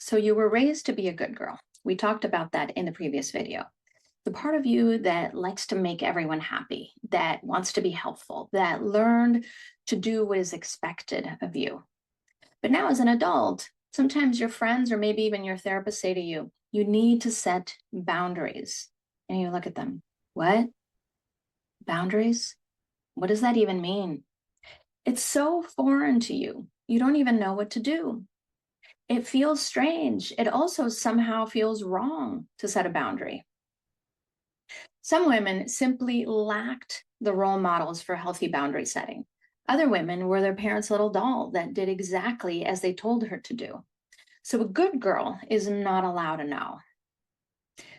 So you were raised to be a good girl. We talked about that in the previous video. The part of you that likes to make everyone happy, that wants to be helpful, that learned to do what is expected of you. But now as an adult, sometimes your friends or maybe even your therapist say to you, you need to set boundaries. And you look at them, what? Boundaries? What does that even mean? It's so foreign to you. You don't even know what to do. It feels strange. It also somehow feels wrong to set a boundary. Some women simply lacked the role models for healthy boundary setting. Other women were their parents' little doll that did exactly as they told her to do. So a good girl is not allowed to know.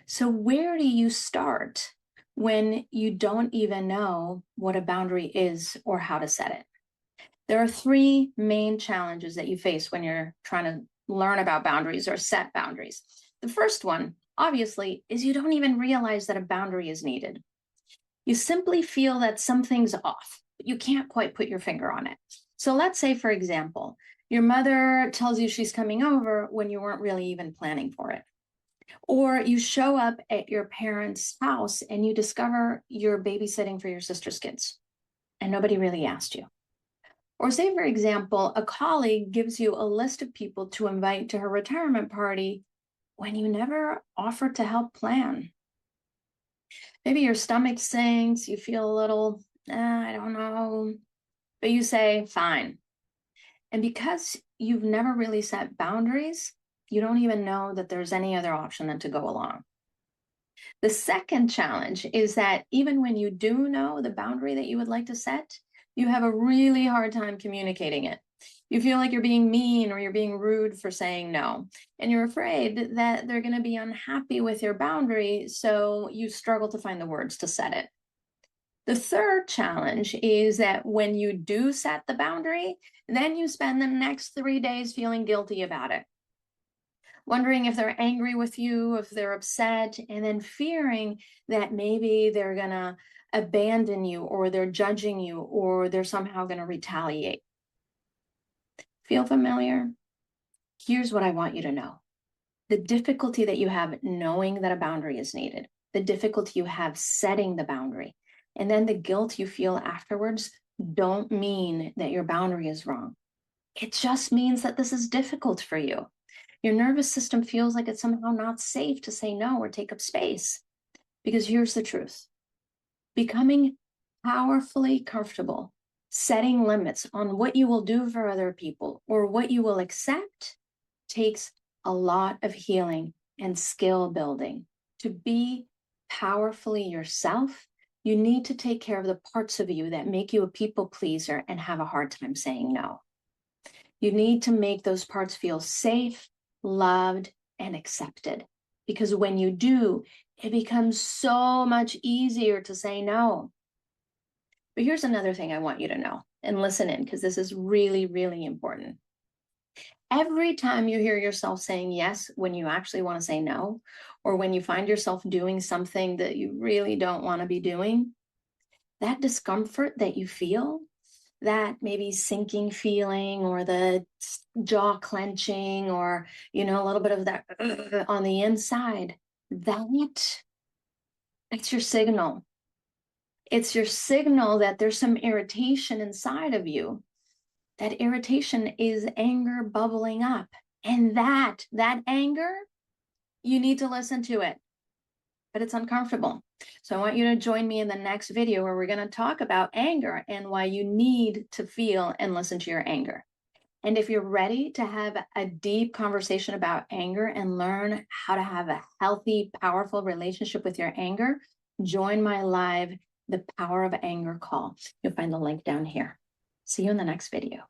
So where do you start when you don't even know what a boundary is or how to set it? There are three main challenges that you face when you're trying to learn about boundaries or set boundaries. The first one, obviously, is you don't even realize that a boundary is needed. You simply feel that something's off, but you can't quite put your finger on it. So let's say, for example, your mother tells you she's coming over when you weren't really even planning for it. Or you show up at your parents' house and you discover you're babysitting for your sister's kids and nobody really asked you. Or say, for example, a colleague gives you a list of people to invite to her retirement party when you never offered to help plan. Maybe your stomach sinks, you feel a little, I don't know, but you say, fine. And because you've never really set boundaries, you don't even know that there's any other option than to go along. The second challenge is that even when you do know the boundary that you would like to set, you have a really hard time communicating it. You feel like you're being mean or you're being rude for saying no. And you're afraid that they're going to be unhappy with your boundary, so you struggle to find the words to set it. The third challenge is that when you do set the boundary, then you spend the next 3 days feeling guilty about it, wondering if they're angry with you, if they're upset, and then fearing that maybe they're going to abandon you or they're judging you or they're somehow going to retaliate. Feel familiar? Here's what I want you to know. The difficulty that you have knowing that a boundary is needed, the difficulty you have setting the boundary, and then the guilt you feel afterwards don't mean that your boundary is wrong. It just means that this is difficult for you. Your nervous system feels like it's somehow not safe to say no or take up space. Because here's the truth. Becoming powerfully comfortable, setting limits on what you will do for other people or what you will accept takes a lot of healing and skill building. To be powerfully yourself, you need to take care of the parts of you that make you a people pleaser and have a hard time saying no. You need to make those parts feel safe, loved, and accepted. Because when you do, it becomes so much easier to say no. But here's another thing I want you to know, and listen in, because this is really, really important. Every time you hear yourself saying yes when you actually want to say no, or when you find yourself doing something that you really don't want to be doing, that discomfort that you feel, that maybe sinking feeling or the jaw clenching or, a little bit of that on the inside, that's your signal. It's your signal that there's some irritation inside of you. That irritation is anger bubbling up. And that anger, you need to listen to it. But it's uncomfortable. So I want you to join me in the next video where we're going to talk about anger and why you need to feel and listen to your anger. And if you're ready to have a deep conversation about anger and learn how to have a healthy, powerful relationship with your anger, join my live The Power of Anger call. You'll find the link down here. See you in the next video.